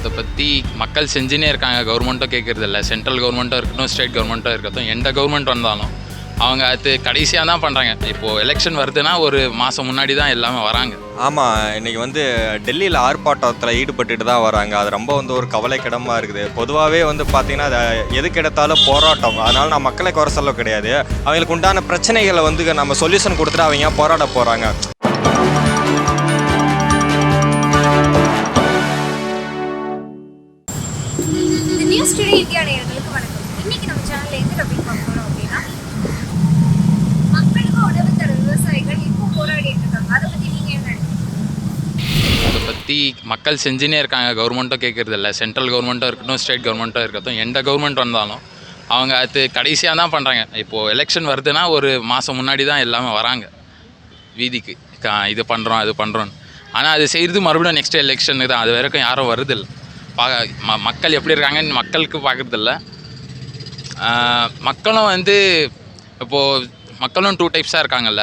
இதை பற்றி மக்கள் செஞ்சுனே இருக்காங்க. கவர்மெண்ட்டும் கேட்குறது இல்லை. சென்ட்ரல் கவர்மெண்ட்டும் இருக்கட்டும், ஸ்டேட் கவர்மெண்ட்டும் இருக்கட்டும், எந்த கவர்மெண்ட் வந்தாலும் அவங்க அது கடைசியாக தான் பண்ணுறாங்க. இப்போது எலெக்ஷன் வருதுன்னா ஒரு மாதம் முன்னாடி தான் எல்லாமே வராங்க. ஆமாம், இன்றைக்கி டெல்லியில் ஆர்ப்பாட்டத்தில் ஈடுபட்டுட்டு தான் வராங்க. அது ரொம்ப ஒரு கவலைக்கிடமாக இருக்குது. பொதுவாகவே பார்த்திங்கன்னா அதை எதுக்கு எடுத்தாலும் போராட்டம். அதனால் நான் மக்களை குறை சொல்ல கிடையாது. அவங்களுக்கு உண்டான பிரச்சனைகளை நம்ம சொல்யூஷன் கொடுத்துட்டு அவங்க போராட போகிறாங்க. நியூஸ் டுடே இந்தியா நேயர்களுக்கு வணக்கம். இன்னைக்கு நம்ம சேனல்ல எந்த டாபிக் பார்க்க போறோம் அப்படின்னா, மக்களுக்கு உணவு தர விவசாயிகள் இப்போ போராடிட்டு இருக்காங்க. அதை பத்தி நீங்க என்ன நினைக்கிறீங்க? இதை பற்றி மக்கள் செஞ்சுனே இருக்காங்க. கவர்மெண்ட்டும் கேட்குறது இல்லை. சென்ட்ரல் கவர்மெண்ட்டும் இருக்கட்டும், ஸ்டேட் கவர்மெண்ட்டும் இருக்கட்டும், எந்த கவர்மெண்ட் வந்தாலும் அவங்க அது கடைசியாக தான் பண்ணுறாங்க. இப்போது எலெக்ஷன் வருதுன்னா ஒரு மாதம் முன்னாடி தான் எல்லாமே வராங்க வீதிக்கு. இது பண்ணுறோம் அது பண்ணுறோன்னு. ஆனால் அது செய்கிறது மறுபடியும் நெக்ஸ்ட் எலெக்ஷனுக்கு தான். அது வரைக்கும் யாரும் வருதில்லை. மக்கள் எப்படி இருக்காங்கன்னு மக்களுக்கு பார்க்குறதில்ல. மக்களும் இப்போது மக்களும் 2 டைப்ஸாக இருக்காங்கல்ல.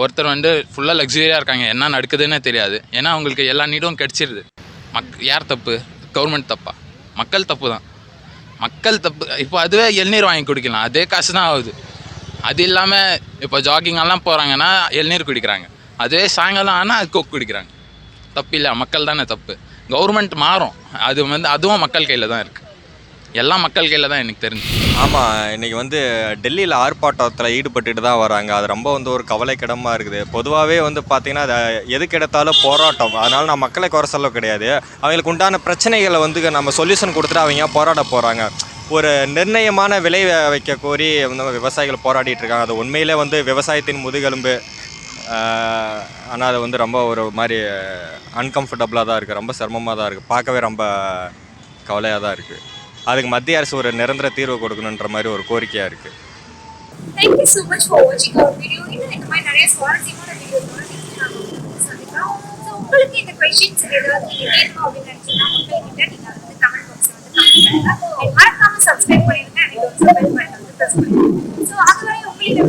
ஒருத்தர் ஃபுல்லாக லக்ஸுரியாக இருக்காங்க. என்ன நடக்குதுன்னு தெரியாது. ஏன்னா அவங்களுக்கு எல்லா நீடும் கிடச்சிருது. யார் தப்பு? கவர்மெண்ட் தப்பா? மக்கள் தப்பு தான். மக்கள் தப்பு. இப்போ அதுவே இளநீர் வாங்கி குடிக்கலாம். அதே காசு தான் ஆகுது. அது இல்லாமல் இப்போ ஜாகிங்கெல்லாம் போகிறாங்கன்னா இளநீர் குடிக்கிறாங்க. அதுவே சாயங்காலம் ஆனால் அது கோக் குடிக்கிறாங்க. தப்பு இல்லை, மக்கள் தானே தப்பு. கவர்மெண்ட் மாறும். அது அதுவும் மக்கள் கையில் தான் இருக்குது. எல்லாம் மக்கள் கையில் தான் எனக்கு தெரிஞ்சு. ஆமாம், இன்றைக்கி டெல்லியில் ஆர்ப்பாட்டத்தில் ஈடுபட்டுட்டு தான் வராங்க. அது ரொம்ப ஒரு கவலைக்கிடமாக இருக்குது. பொதுவாகவே பார்த்திங்கன்னா அதை எதுக்கு எடுத்தாலும் போராட்டம். அதனால் நான் மக்களை குறை சொல்ல கிடையாது. அவங்களுக்கு உண்டான பிரச்சனைகளை நம்ம சொல்யூஷன் கொடுத்துட்டு அவங்க போராட போகிறாங்க. ஒரு நிர்ணயமான விலை வைக்க கோரி விவசாயிகள் போராடிட்டு இருக்காங்க. அது உண்மையிலே விவசாயத்தின் முதுகெலும்பு. ஆனால் அது ரொம்ப ஒரு மாதிரி அன்கம்ஃபர்டபுளாக தான் இருக்குது. ரொம்ப சிரமமாக தான் இருக்குது. பார்க்கவே ரொம்ப கவலையாக தான் இருக்குது. அதுக்கு மத்திய அரசு ஒரு நிரந்தர தீர்வு கொடுக்கணுன்ற மாதிரி ஒரு கோரிக்கையாக இருக்குது. Thank you so much for watching our video. இன்னும் இந்த மாதிரி நிறைய சுவாரஸ்யமான வீடியோஸோட சந்திக்கலாம். ஸோ உங்களுக்கு இந்த கொஸ்டின்ஸ் ஏதாவது நீங்கள் கேட்கணும் அப்படின்னு நினச்சிங்கன்னா மக்கள்கிட்ட நீங்கள் கமெண்ட் பாக்ஸில் கமெண்ட் பண்ணுங்கள். மறக்காமல் சப்ஸ்கிரைப் பண்ணிடுங்க. எனக்கு ஒரு பெல் பட்டன் ப்ரெஸ் பண்ணுங்கள். ஸோ அதுவரை உங்களுக்கு